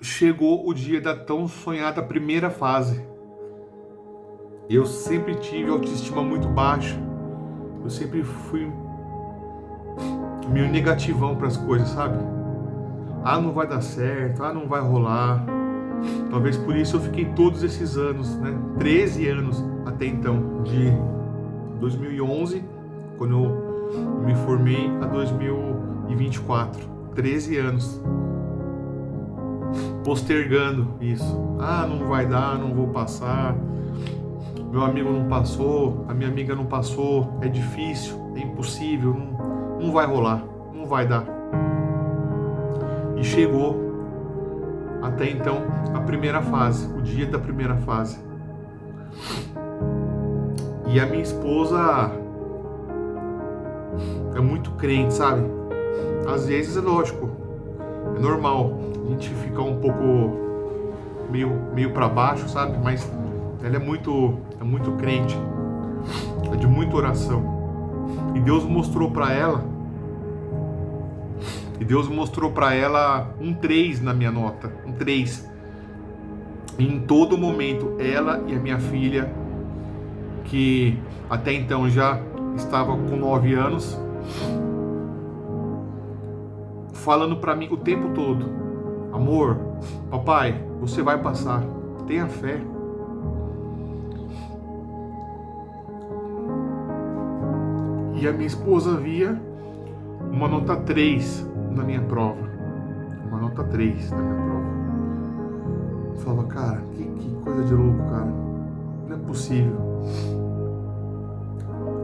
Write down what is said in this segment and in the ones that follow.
chegou o dia da tão sonhada primeira fase. Eu sempre tive autoestima muito baixa. Eu sempre fui meio negativão para as coisas, sabe? Ah, não vai dar certo, ah, não vai rolar. Talvez por isso eu fiquei todos esses anos, né? 13 anos até então, de 2011, quando eu me formei, a 2024. 13 anos postergando isso. Ah, não vai dar, não vou passar. Meu amigo não passou, a minha amiga não passou, é difícil, é impossível, não vai rolar, não vai dar. E chegou até então a primeira fase, o dia da primeira fase. E a minha esposa é muito crente, sabe? Às vezes é lógico, é normal a gente ficar um pouco meio para baixo, sabe? Mas ela é muito crente, é de muita oração. E Deus mostrou para ela um 3 na minha nota, um 3. E em todo momento, ela e a minha filha, que até então já estava com 9 anos, falando para mim o tempo todo: amor, papai, você vai passar, tenha fé. E a minha esposa via uma nota 3 na minha prova. Uma nota 3 na minha prova. Eu falava, cara, que coisa de louco, cara. Não é possível.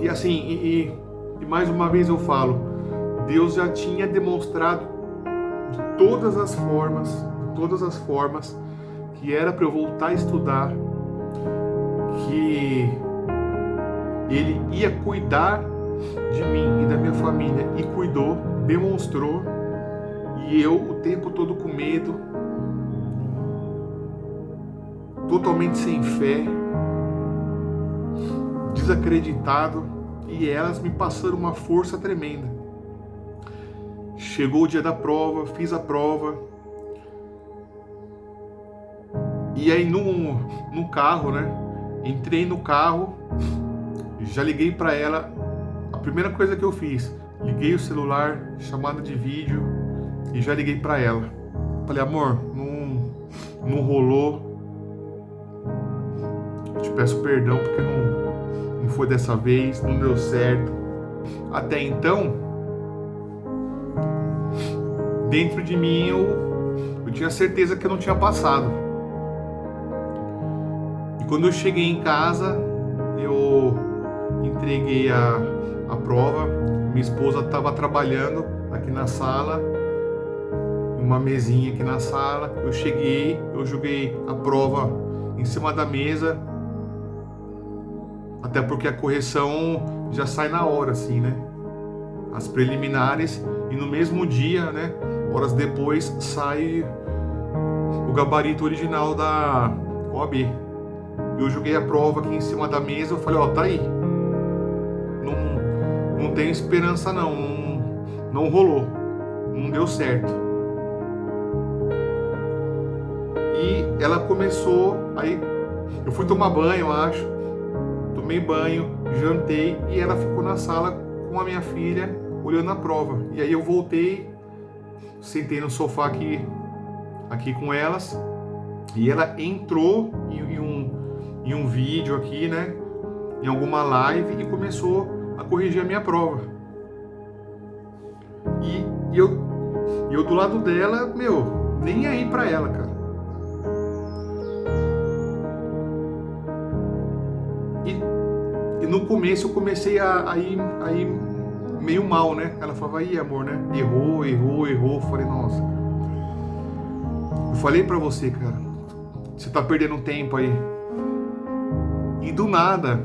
E assim, e mais uma vez eu falo, Deus já tinha demonstrado de todas as formas, que era para eu voltar a estudar, que Ele ia cuidar de mim e da minha família, e cuidou, demonstrou. E eu o tempo todo com medo, totalmente sem fé, desacreditado, e elas me passaram uma força tremenda. Chegou o dia da prova, fiz a prova, e aí no carro, né? Entrei no carro, já liguei para ela. A primeira coisa que eu fiz, liguei o celular, chamada de vídeo, e já liguei para ela. Falei, amor, não rolou. Eu te peço perdão porque não foi dessa vez, não deu certo. Até então, dentro de mim eu tinha certeza que eu não tinha passado. E quando eu cheguei em casa, eu entreguei a prova. Minha esposa estava trabalhando aqui na sala, uma mesinha aqui na sala. Eu cheguei, eu joguei a prova em cima da mesa, até porque a correção já sai na hora, assim, né? As preliminares, e no mesmo dia, né? Horas depois, sai o gabarito original da OAB. Eu joguei a prova aqui em cima da mesa, eu falei, ó, tá aí. Não tem esperança não rolou, não deu certo. E ela começou, aí eu fui tomar banho, eu acho, tomei banho, jantei, e ela ficou na sala com a minha filha, olhando a prova. E aí eu voltei, sentei no sofá aqui com elas, e ela entrou em um vídeo aqui, né, em alguma live, e começou a corrigir a minha prova. E eu do lado dela, nem aí pra ela, cara. E no começo eu comecei a ir meio mal, né? Ela falava, ih, amor, né? Errou. Eu falei, nossa. Eu falei pra você, cara, você tá perdendo tempo aí. E do nada,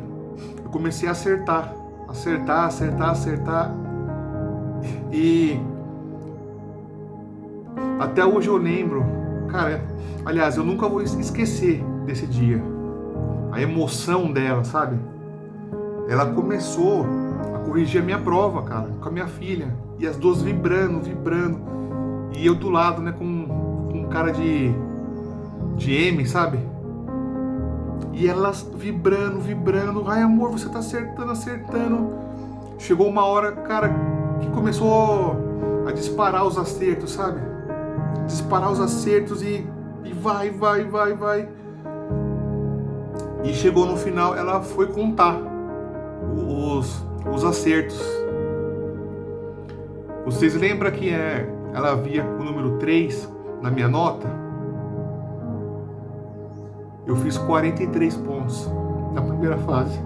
eu comecei a acertar. E até hoje eu lembro, cara, aliás, eu nunca vou esquecer desse dia. A emoção dela, sabe? Ela começou a corrigir a minha prova, cara, com a minha filha. E as duas vibrando. E eu do lado, né, com cara de de M, sabe? E elas vibrando, vibrando. Ai, amor, você tá acertando, acertando. Chegou uma hora, cara, que começou a disparar os acertos, sabe? Disparar os acertos e vai, vai, vai, vai. E chegou no final, ela foi contar os acertos. Vocês lembram que ela via o número 3 na minha nota? Eu fiz 43 pontos na primeira fase.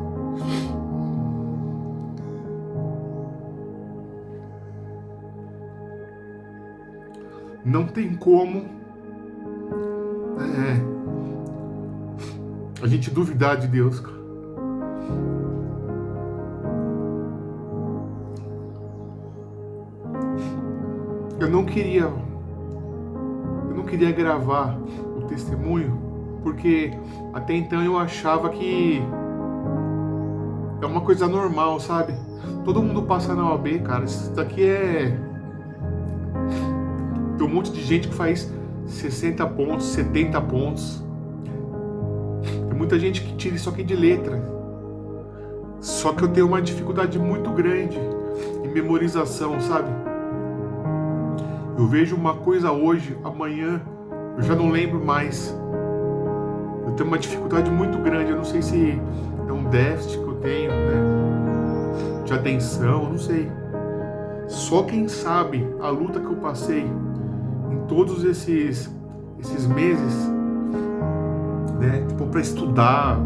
Não tem como a gente duvidar de Deus, cara. Eu não queria gravar o testemunho, porque até então eu achava que é uma coisa normal, sabe? Todo mundo passa na OAB, cara. Isso daqui tem um monte de gente que faz 60 pontos, 70 pontos. Tem muita gente que tira isso aqui de letra. Só que eu tenho uma dificuldade muito grande em memorização, sabe? Eu vejo uma coisa hoje, amanhã eu já não lembro mais. Eu tenho uma dificuldade muito grande. Eu não sei se é um déficit que eu tenho, né? De atenção, eu não sei. Só quem sabe a luta que eu passei em todos esses meses, né? Tipo, para estudar,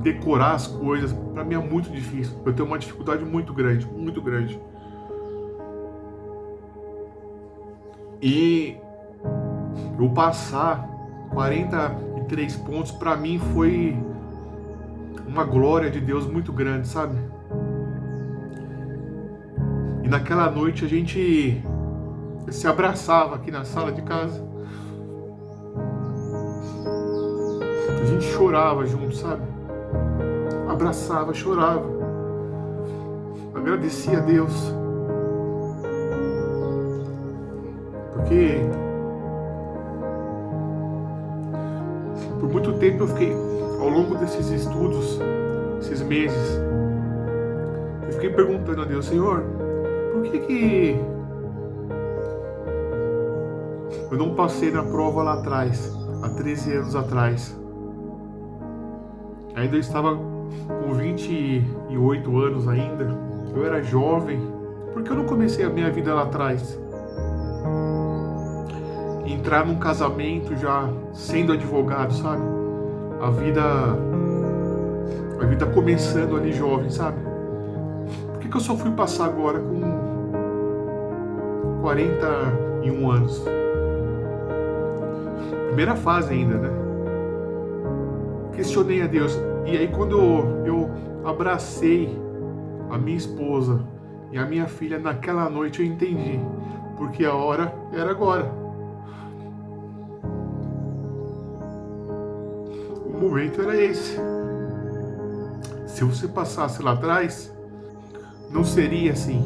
decorar as coisas, para mim é muito difícil. Eu tenho uma dificuldade muito grande, muito grande. E eu passar 43 pontos, para mim foi uma glória de Deus muito grande, sabe? E naquela noite a gente se abraçava aqui na sala de casa. A gente chorava junto, sabe? Abraçava, chorava. Agradecia a Deus. Porque por muito tempo eu fiquei, ao longo desses estudos, esses meses, eu fiquei perguntando a Deus: Senhor, por que eu não passei na prova lá atrás, há 13 anos atrás? Ainda eu estava com 28 anos ainda, eu era jovem. Por que eu não comecei a minha vida lá atrás? Entrar num casamento já sendo advogado, sabe? A vida começando ali jovem, sabe? Por que eu só fui passar agora com 41 anos? Primeira fase ainda, né? Questionei a Deus. E aí quando eu abracei a minha esposa e a minha filha naquela noite, eu entendi. Porque a hora era agora. O momento era esse. Se você passasse lá atrás, não seria assim.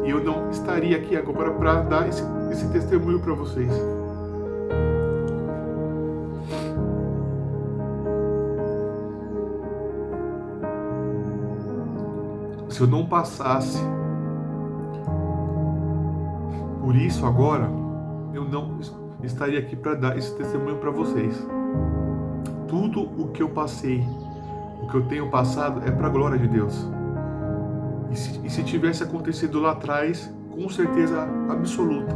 E eu não estaria aqui agora para dar esse testemunho para vocês. Se eu não passasse por isso agora, eu não estaria aqui para dar esse testemunho para vocês. Tudo o que eu passei, o que eu tenho passado, é para a glória de Deus. E se tivesse acontecido lá atrás, com certeza absoluta,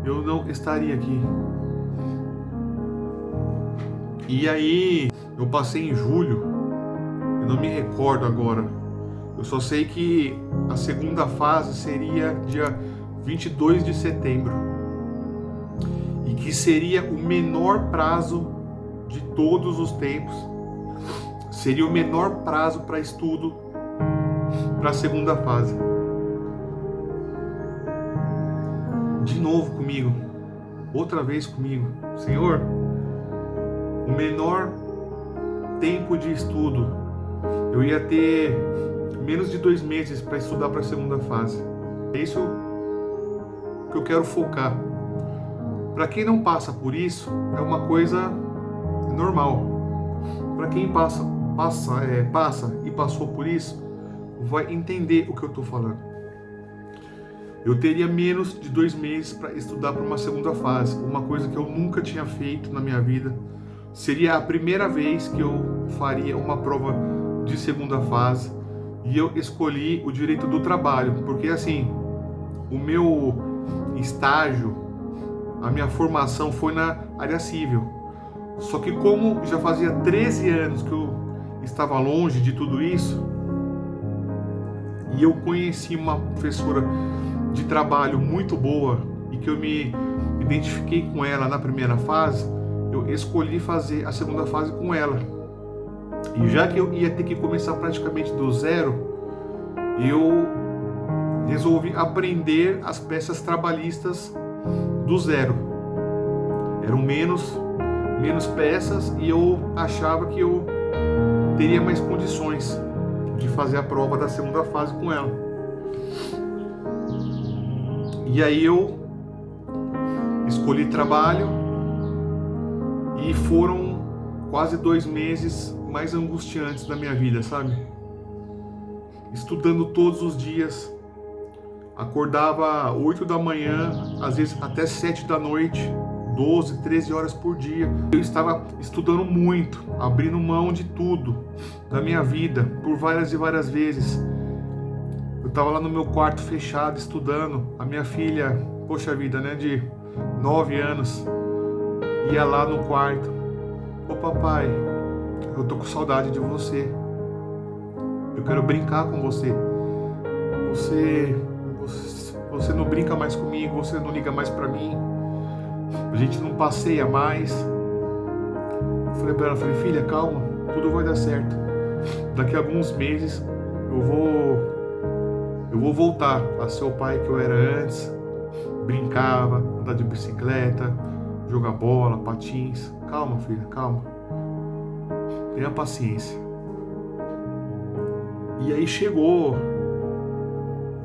eu não estaria aqui. E aí, eu passei em julho, eu não me recordo agora. Eu só sei que a segunda fase seria dia 22 de setembro. E que seria o menor prazo de todos os tempos. Seria o menor prazo para estudo para a segunda fase. De novo comigo. Outra vez comigo. Senhor, o menor tempo de estudo. Eu ia ter menos de 2 meses para estudar para a segunda fase. É isso que eu quero focar. Para quem não passa por isso, é uma coisa normal. Para quem passa e passou por isso, vai entender o que eu estou falando. Eu teria menos de 2 meses para estudar para uma segunda fase, uma coisa que eu nunca tinha feito na minha vida. Seria a primeira vez que eu faria uma prova de segunda fase, e eu escolhi o direito do trabalho, porque assim, o meu estágio, a minha formação foi na área civil. Só que como já fazia 13 anos que eu estava longe de tudo isso, e eu conheci uma professora de trabalho muito boa e que eu me identifiquei com ela na primeira fase, eu escolhi fazer a segunda fase com ela. E já que eu ia ter que começar praticamente do zero, eu resolvi aprender as peças trabalhistas do zero. Eram menos peças e eu achava que eu teria mais condições de fazer a prova da segunda fase com ela. E aí eu escolhi trabalho e foram quase 2 meses mais angustiantes da minha vida, sabe? Estudando todos os dias, acordava 8 da manhã, às vezes até 7 da noite, 12, 13 horas por dia. Eu estava estudando muito, abrindo mão de tudo da minha vida, por várias e várias vezes. Eu estava lá no meu quarto fechado, estudando. A minha filha, poxa vida, né, de 9 anos, ia lá no quarto. Ô papai, eu tô com saudade de você. Eu quero brincar com você. Você não brinca mais comigo, você não liga mais pra mim. A gente não passeia mais. Eu falei pra ela, filha, calma, tudo vai dar certo. Daqui a alguns meses eu vou voltar a ser o pai que eu era antes. Brincava, andar de bicicleta, jogar bola, patins. Calma, filha, calma. Tenha paciência. E aí chegou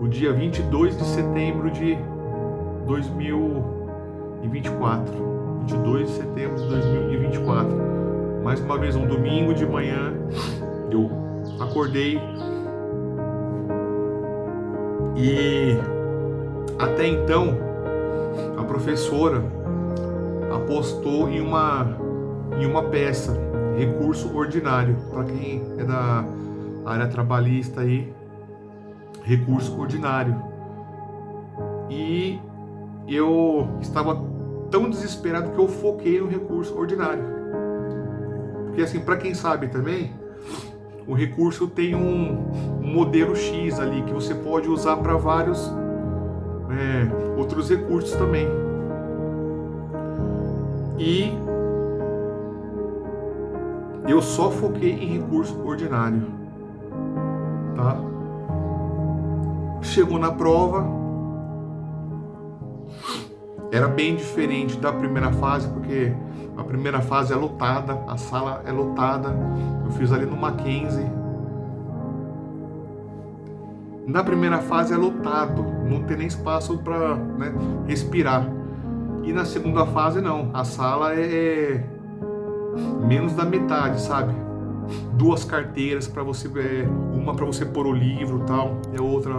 o dia 22 de setembro de 2024. 22 de setembro de 2024. Mais uma vez, um domingo de manhã, eu acordei e até então a professora apostou em uma peça, recurso ordinário. Para quem é da área trabalhista aí, recurso ordinário. E eu estava tão desesperado que eu foquei no recurso ordinário. Porque assim, para quem sabe também, o recurso tem um modelo X ali que você pode usar para vários outros recursos também. E eu só foquei em recurso ordinário, tá? Chegou na prova, era bem diferente da primeira fase, porque a primeira fase é lotada, a sala é lotada. Eu fiz ali no Mackenzie. Na primeira fase é lotado, não tem nem espaço para respirar. E na segunda fase não, a sala é menos da metade, sabe? 2 carteiras para você ver, uma para você pôr o livro e tal, e a outra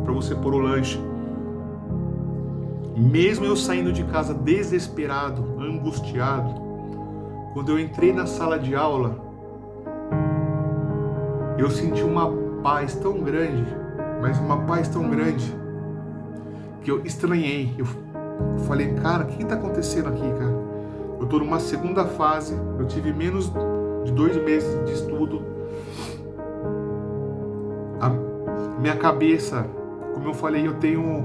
para você pôr o lanche. Mesmo eu saindo de casa desesperado, angustiado, quando eu entrei na sala de aula, eu senti uma paz tão grande, mas uma paz tão grande, que eu estranhei. Eu falei, cara, o que está acontecendo aqui, cara? Eu estou numa segunda fase, eu tive menos de 2 meses de estudo. A minha cabeça, como eu falei, eu tenho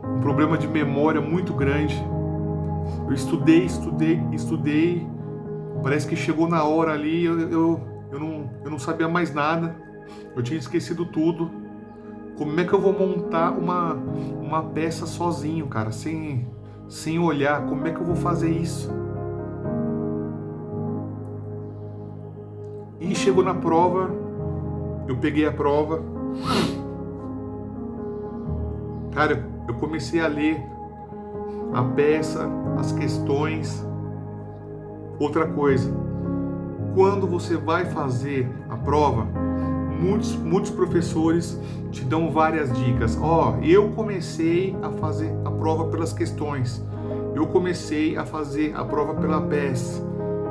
um problema de memória muito grande. Eu estudei, parece que chegou na hora ali, eu não sabia mais nada, eu tinha esquecido tudo. Como é que eu vou montar uma peça sozinho, cara, sem olhar? Como é que eu vou fazer isso? E chegou na prova, eu peguei a prova, cara, eu comecei a ler a peça, as questões, Outra coisa, quando você vai fazer a prova, muitos professores te dão várias dicas. Eu comecei a fazer a prova pelas questões, eu comecei a fazer a prova pela peça,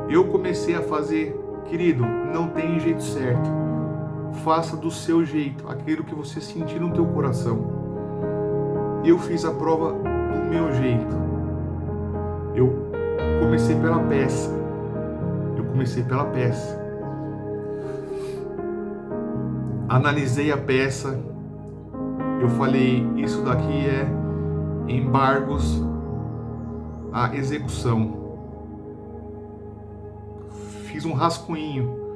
eu comecei a fazer. Querido, não tem jeito certo. Faça do seu jeito, aquilo que você sentir no teu coração. Eu fiz a prova do meu jeito. Eu comecei pela peça. Analisei a peça. Eu falei, isso daqui é embargos à execução. Fiz um rascunho,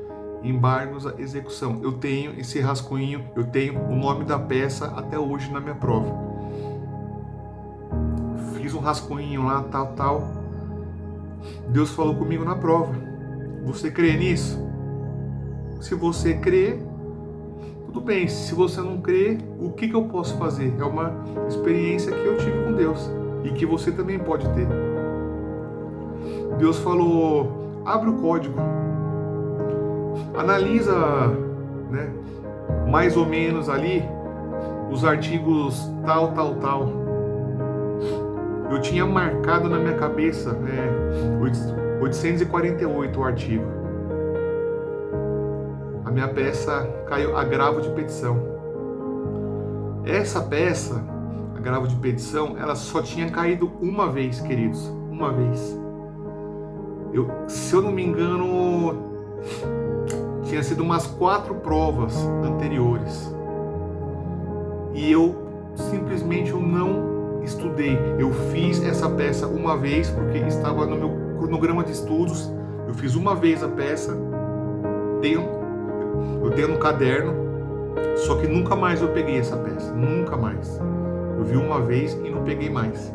embargos à execução. Eu tenho esse rascunho, eu tenho o nome da peça até hoje na minha prova. Fiz um rascunho lá, tal. Deus falou comigo na prova. Você crê nisso? Se você crê, tudo bem. Se você não crê, o que eu posso fazer? É uma experiência que eu tive com Deus e que você também pode ter. Deus falou, abre o código, analisa, né, mais ou menos ali os artigos tal. Eu tinha marcado na minha cabeça 848 o artigo. A minha peça caiu agravo de petição. Essa peça, agravo de petição, ela só tinha caído uma vez, queridos, uma vez. Se eu não me engano, tinha sido umas 4 provas anteriores. E eu simplesmente não estudei. Eu fiz essa peça uma vez, porque estava no meu cronograma de estudos. Eu fiz uma vez a peça, eu tenho no caderno, só que nunca mais eu peguei essa peça, nunca mais. Eu vi uma vez e não peguei mais.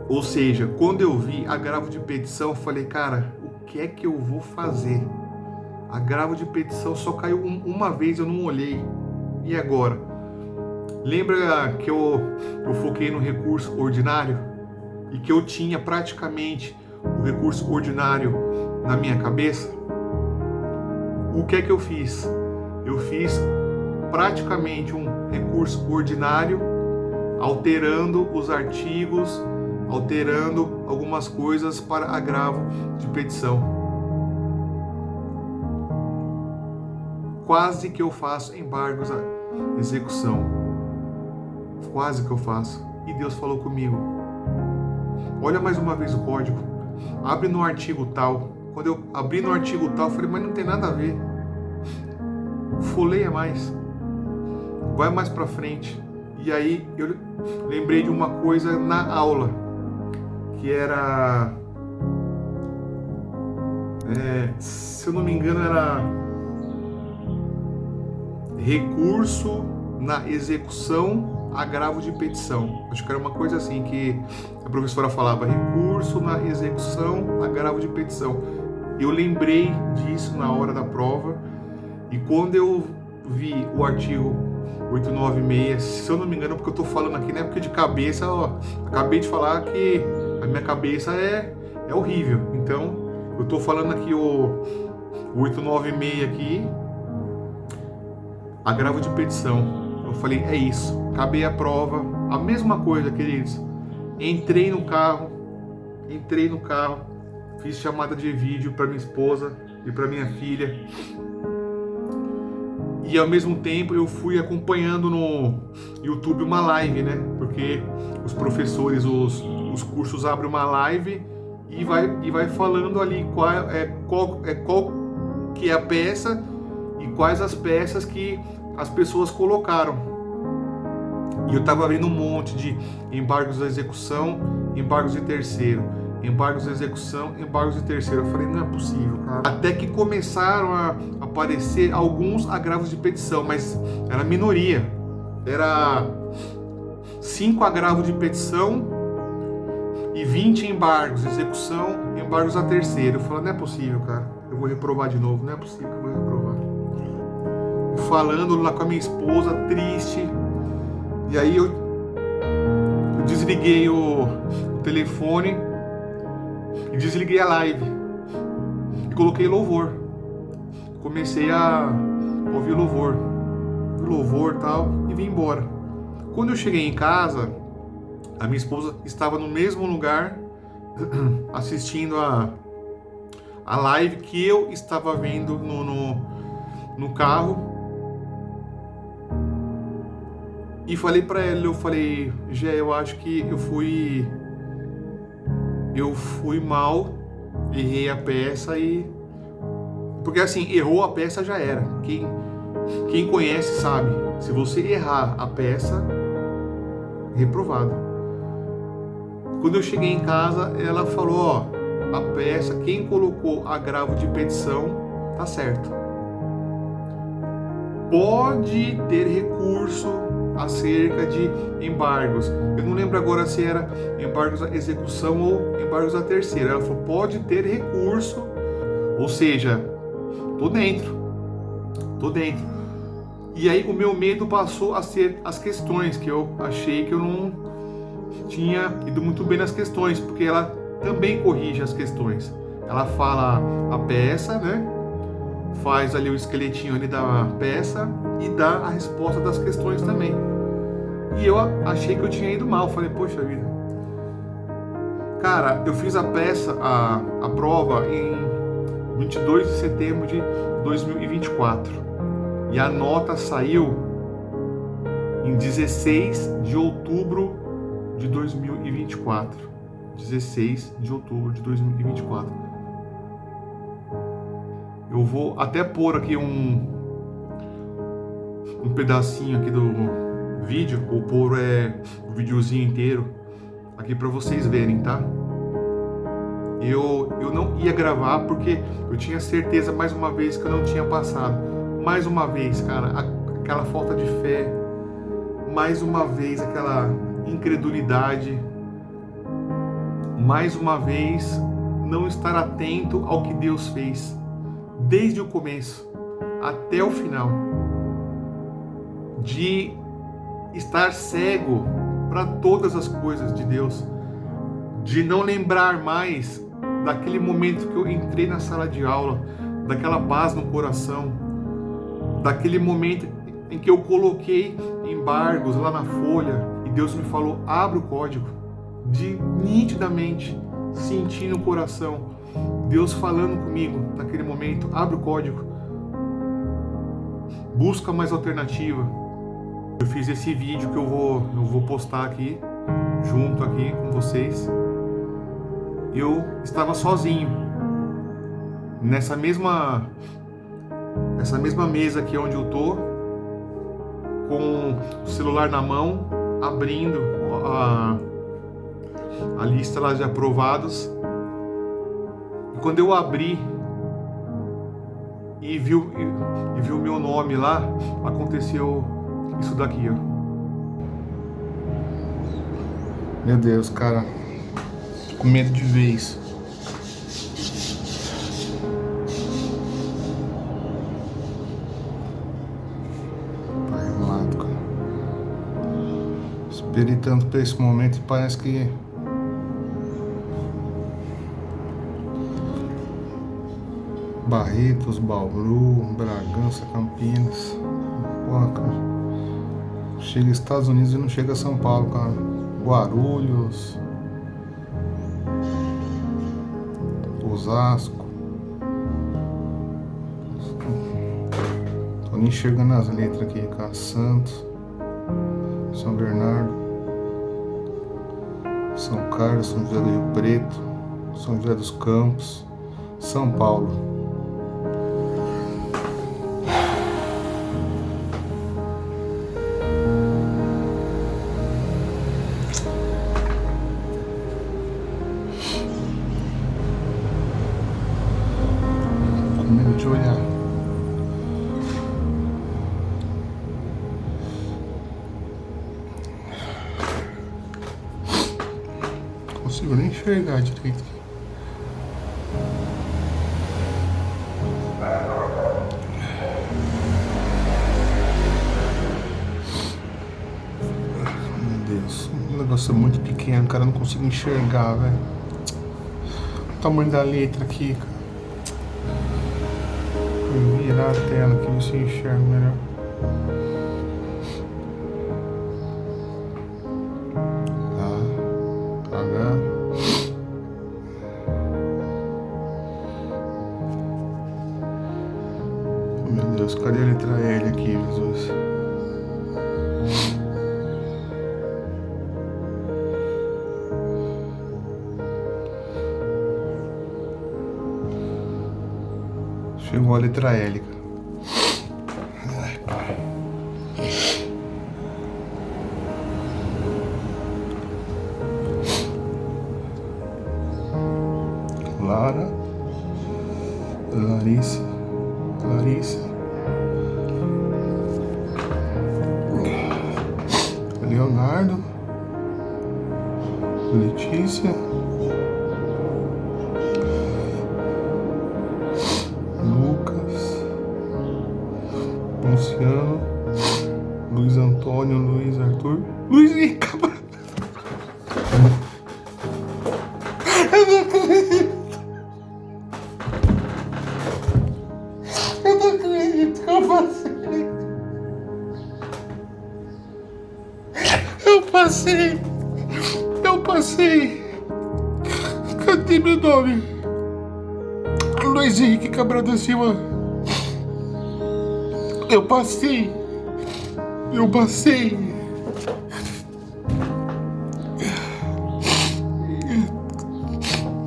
Ou seja, quando eu vi agravo de petição, eu falei, cara, o que é que eu vou fazer? Agravo de petição só caiu uma vez, eu não olhei. E agora? Lembra que eu foquei no recurso ordinário? E que eu tinha praticamente o recurso ordinário na minha cabeça? O que é que eu fiz? Eu fiz praticamente um recurso ordinário, alterando os artigos, alterando algumas coisas para agravo de petição. Quase que eu faço embargos à execução. Quase que eu faço. E Deus falou comigo. Olha mais uma vez o código. Abre no artigo tal. Quando eu abri no artigo tal, eu falei, mas não tem nada a ver. Folheia mais. Vai mais pra frente. E aí eu lembrei de uma coisa na aula. Que era... se eu não me engano, era... recurso na execução, agravo de petição. Acho que era uma coisa assim que a professora falava, recurso na execução, agravo de petição. Eu lembrei disso na hora da prova, e quando eu vi o artigo 896, se eu não me engano, porque eu tô falando aqui, né, porque de cabeça, acabei de falar que a minha cabeça é horrível, então eu tô falando aqui o 896 aqui, agravo de petição. Eu falei, é isso, acabei a prova, a mesma coisa, queridos. Entrei no carro, fiz chamada de vídeo para minha esposa e para minha filha. E ao mesmo tempo eu fui acompanhando no YouTube uma live, né? Porque os professores, os cursos abrem uma live e vai falando ali qual que é a peça e quais as peças que as pessoas colocaram. E eu tava vendo um monte de embargos à execução, embargos de terceiro, embargos de execução, embargos de terceiro. Eu falei, não é possível, cara. Até que começaram a aparecer alguns agravos de petição, mas era minoria. Era 5 agravos de petição e 20 embargos de execução, embargos a terceiro. Eu falei, não é possível, cara. Eu vou reprovar de novo, não é possível que eu vou reprovar. Falando lá com a minha esposa, triste. E aí eu desliguei o telefone, e desliguei a live e coloquei louvor. Comecei a ouvir louvor e tal, e vim embora. Quando eu cheguei em casa, a minha esposa estava no mesmo lugar assistindo a live que eu estava vendo no carro. E falei pra ela, Gé, eu acho que eu fui mal, errei a peça porque assim, errou a peça já era. Quem conhece sabe, se você errar a peça, reprovado. Quando eu cheguei em casa, ela falou, a peça, quem colocou agravo de petição, tá certo. Pode ter recurso acerca de embargos. Eu não lembro agora se era embargos à execução ou embargos à terceira. Ela falou, pode ter recurso, ou seja, tô dentro. E aí o meu medo passou a ser as questões, que eu achei que eu não tinha ido muito bem nas questões, porque ela também corrige as questões. Ela fala a peça, né? Faz ali o esqueletinho ali da peça e dá a resposta das questões também. E eu achei que eu tinha ido mal. Falei, poxa vida. Cara, eu fiz a peça, a prova em 22 de setembro de 2024. E a nota saiu em 16 de outubro de 2024. 16 de outubro de 2024. Eu vou até pôr aqui um pedacinho aqui do vídeo, ou pôr o videozinho inteiro aqui para vocês verem, tá? Eu não ia gravar porque eu tinha certeza mais uma vez que eu não tinha passado. Mais uma vez, cara, aquela falta de fé, mais uma vez aquela incredulidade, mais uma vez não estar atento ao que Deus fez desde o começo até o final, de estar cego para todas as coisas de Deus, de não lembrar mais daquele momento que eu entrei na sala de aula, daquela paz no coração, daquele momento em que eu coloquei embargos lá na folha e Deus me falou, abre o código, de nitidamente sentir no coração Deus falando comigo naquele momento, abre o código, busca mais alternativa. Eu fiz esse vídeo que eu vou postar aqui, junto aqui com vocês. Eu estava sozinho, nessa mesma mesa aqui onde eu tô, com o celular na mão, abrindo a lista lá de aprovados. E quando eu abri e vi o meu nome lá, aconteceu isso daqui, ó. Meu Deus, cara, tô com medo de ver isso. Pai amado, cara. Esperei tanto pra esse momento e parece que Barretos, Bauru, Bragança, Campinas. Porra, cara. Chega Estados Unidos e não chega a São Paulo, cara. Guarulhos, Osasco. Tô nem enxergando as letras aqui, cara. Santos, São Bernardo, São Carlos, São José do Rio Preto, São José dos Campos, São Paulo. De olhar. Não consigo nem enxergar direito. Meu Deus, o negócio é muito pequeno, cara, não consigo enxergar, velho. o tamanho da letra aqui, cara. Vou virar a tela aqui, você enxerga melhor. Meu Deus, cadê a letra L aqui, Jesus? Chegou a letra L, cara. Ai, pai. Lara, Larissa, Leonardo, Letícia, Lucas, Luciano, Luiz Antônio, Luiz Arthur, Luiz Henrique. Eu não acredito. Eu não acredito que eu passei. Eu passei. Cadê meu nome? Luiz Henrique Cabral da Silva. Eu passei.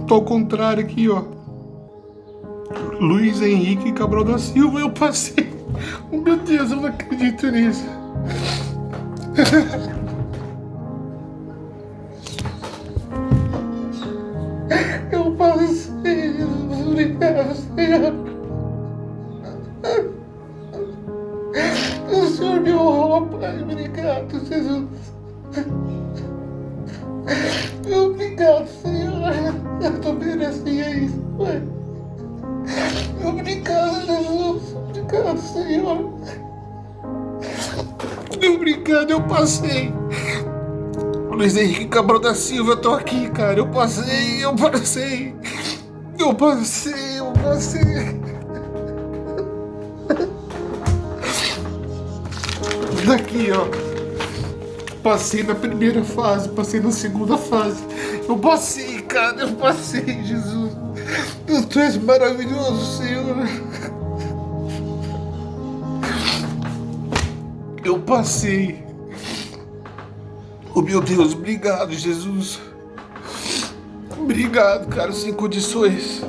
Tô ao contrário aqui, ó. Luiz Henrique Cabral da Silva, eu passei. Oh, meu Deus, eu não acredito nisso. Eu passei, Jesus, obrigado, Senhor. O Senhor me honrou, Pai, obrigado, Jesus. Obrigado, Senhor. Eu não merecia isso, Pai. Obrigado, Jesus. Obrigado, Senhor. Obrigado, eu passei. Luiz Henrique Cabral da Silva, eu tô aqui, cara. Eu passei. Daqui, ó. Passei na primeira fase, passei na segunda fase. Eu passei, cara, Jesus. Tu és maravilhoso, Senhor. Eu passei. Oh, meu Deus, obrigado, Jesus. Obrigado, cara, sem condições.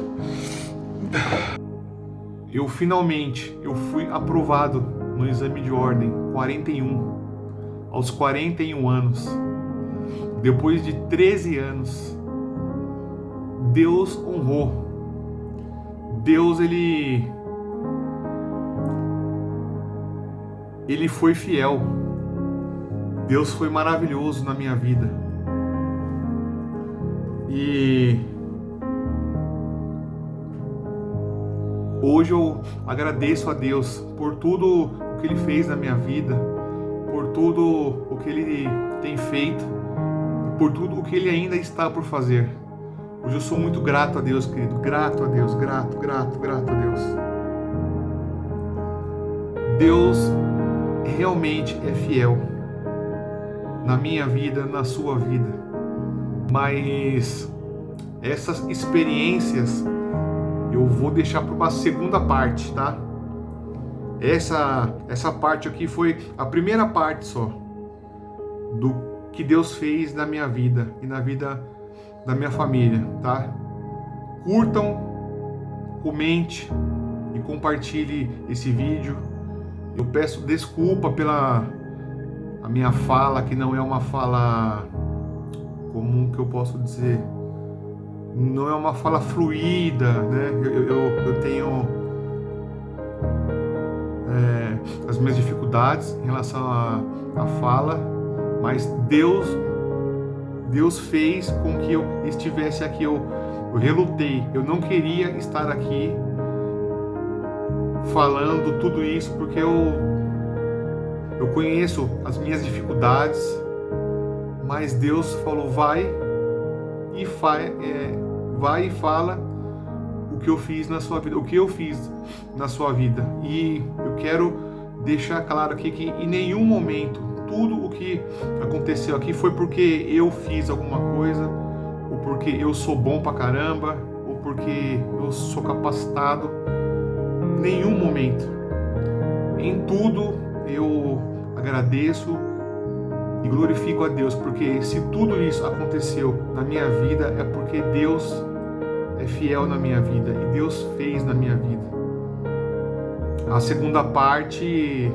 Eu finalmente, fui aprovado no exame de ordem 41, aos 41 anos. Depois de 13 anos, Deus honrou. Deus, ele foi fiel. Deus foi maravilhoso na minha vida. E hoje eu agradeço a Deus por tudo o que Ele fez na minha vida, por tudo o que Ele tem feito, por tudo o que Ele ainda está por fazer. Hoje eu sou muito grato a Deus, querido. Grato a Deus, grato a Deus. Deus realmente é fiel na minha vida, na sua vida. Mas essas experiências eu vou deixar para uma segunda parte, tá? Essa parte aqui foi a primeira parte só do que Deus fez na minha vida e na vida da minha família, tá? Curtam, comente e compartilhe esse vídeo. Eu peço desculpa pela a minha fala, que não é uma fala comum, que eu posso dizer, não é uma fala fluida, né? Eu tenho as minhas dificuldades em relação à fala, mas Deus fez com que eu estivesse aqui. Eu relutei, eu não queria estar aqui falando tudo isso, porque eu conheço as minhas dificuldades, mas Deus falou, vai vai e fala o que eu fiz na sua vida, o que eu fiz na sua vida. E eu quero deixar claro aqui que em nenhum momento tudo o que aconteceu aqui foi porque eu fiz alguma coisa, ou porque eu sou bom pra caramba, ou porque eu sou capacitado. Nenhum momento. Em tudo eu agradeço e glorifico a Deus, porque se tudo isso aconteceu na minha vida é porque Deus é fiel na minha vida e Deus fez na minha vida. A segunda parte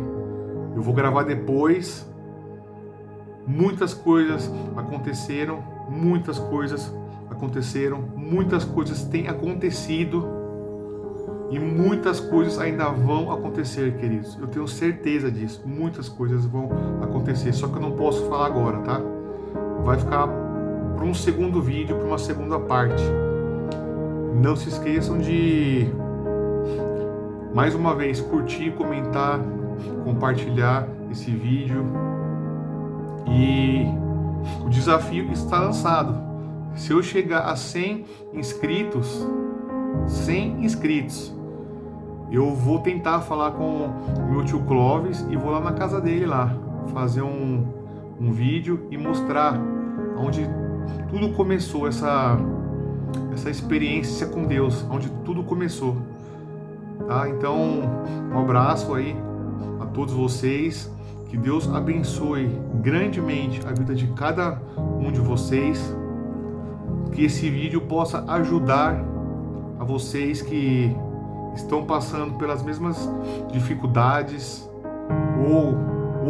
eu vou gravar depois. Muitas coisas aconteceram, muitas coisas têm acontecido e muitas coisas ainda vão acontecer, queridos. Eu tenho certeza disso. Muitas coisas vão acontecer, só que eu não posso falar agora, tá? Vai ficar para um segundo vídeo, para uma segunda parte. Não se esqueçam de, mais uma vez, curtir, comentar, compartilhar esse vídeo. E o desafio está lançado. Se eu chegar a 100 inscritos, eu vou tentar falar com o meu tio Clóvis e vou lá na casa dele lá, fazer um vídeo e mostrar onde tudo começou, essa experiência com Deus, onde tudo começou, tá? Então, um abraço aí a todos vocês, que Deus abençoe grandemente a vida de cada um de vocês, que esse vídeo possa ajudar a vocês que estão passando pelas mesmas dificuldades ou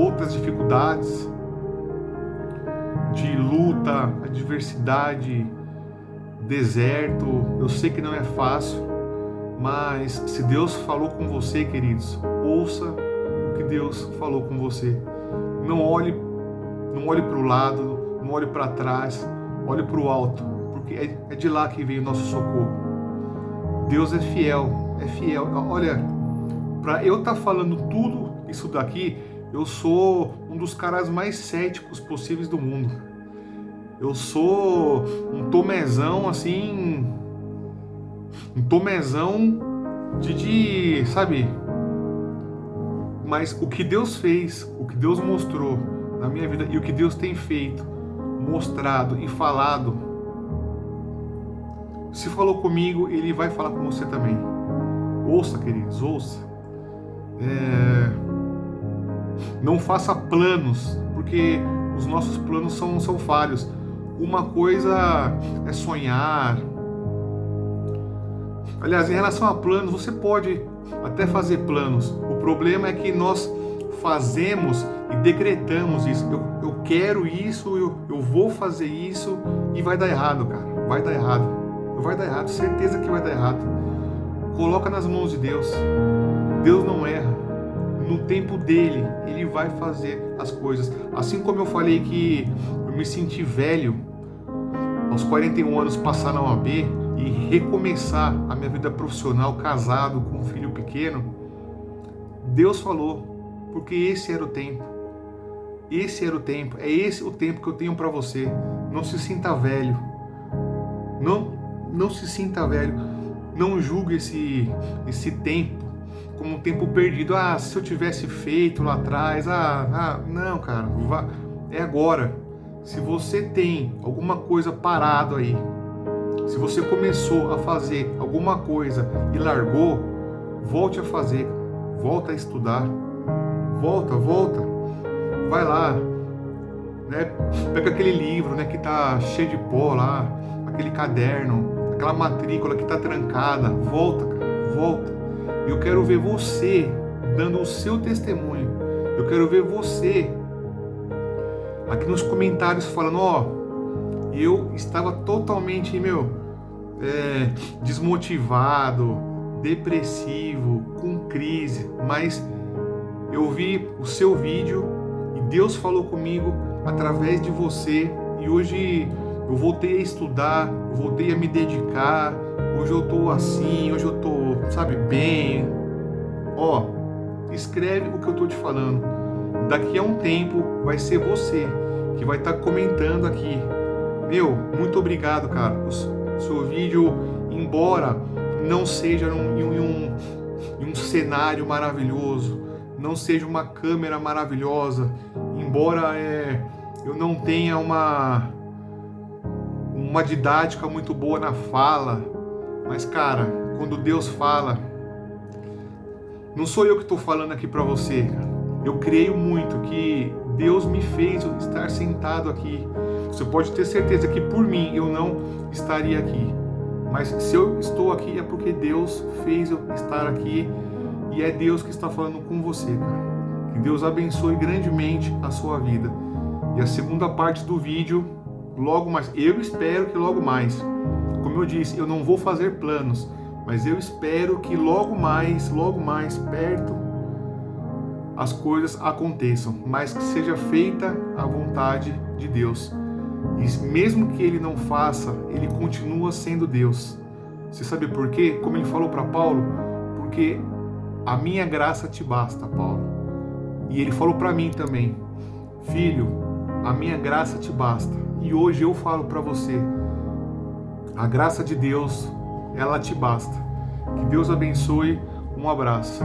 outras dificuldades de luta, adversidade, deserto. Eu sei que não é fácil, mas se Deus falou com você, queridos, ouça o que Deus falou com você. Não olhe para o lado, não olhe para trás, olhe para o alto, porque é de lá que vem o nosso socorro. Deus é fiel, é fiel. Olha, para eu estar falando tudo isso daqui, eu sou um dos caras mais céticos possíveis do mundo. Eu sou um tomezão assim, um tomezão de sabe? Mas o que Deus fez, o que Deus mostrou na minha vida e o que Deus tem feito, mostrado e falado, se falou comigo, Ele vai falar com você também. Ouça, queridos, ouça. Não faça planos, porque os nossos planos são falhos. Uma coisa é sonhar. Aliás, em relação a planos, você pode até fazer planos. O problema é que nós fazemos e decretamos isso. Eu quero isso, eu vou fazer isso e vai dar errado, cara. Vai dar errado. Vai dar errado, certeza que vai dar errado. Coloca nas mãos de Deus. Deus não erra. No tempo dele, Ele vai fazer as coisas. Assim como eu falei que eu me senti velho aos 41 anos passar na OAB e recomeçar a minha vida profissional casado com um filho pequeno, Deus falou, porque esse era o tempo. Esse era o tempo. É esse o tempo que eu tenho para você. Não se sinta velho. Não se sinta velho. Não julgue esse tempo como um tempo perdido. Ah, se eu tivesse feito lá atrás. Não, cara. É agora. Se você tem alguma coisa parado aí, se você começou a fazer alguma coisa e largou, volte a fazer. Volta a estudar. Volta. Vai lá. Né? Pega aquele livro, né, que tá cheio de pó lá, aquele caderno, aquela matrícula que está trancada, volta, cara, volta. Eu quero ver você dando o seu testemunho. Eu quero ver você aqui nos comentários falando, eu estava totalmente, desmotivado, depressivo, com crise, mas eu vi o seu vídeo e Deus falou comigo através de você e hoje eu voltei a estudar, eu voltei a me dedicar, hoje eu tô assim, hoje eu tô, bem. Escreve o que eu tô te falando. Daqui a um tempo vai ser você que vai estar comentando aqui. Muito obrigado, cara. Seu vídeo, embora não seja em um cenário maravilhoso, não seja uma câmera maravilhosa, embora eu não tenha uma didática muito boa na fala, mas cara, quando Deus fala, não sou eu que estou falando aqui para você, cara. Eu creio muito que Deus me fez estar sentado aqui. Você pode ter certeza que por mim eu não estaria aqui. Mas se eu estou aqui é porque Deus fez eu estar aqui e é Deus que está falando com você, cara. Que Deus abençoe grandemente a sua vida. E a segunda parte do vídeo, logo mais, eu espero que logo mais. Como eu disse, eu não vou fazer planos, mas eu espero que logo mais perto as coisas aconteçam, mas que seja feita a vontade de Deus. E mesmo que ele não faça, ele continua sendo Deus. Você sabe por quê? Como ele falou para Paulo, porque a minha graça te basta, Paulo. E ele falou para mim também, filho, a minha graça te basta. E hoje eu falo para você, a graça de Deus, ela te basta. Que Deus abençoe, um abraço.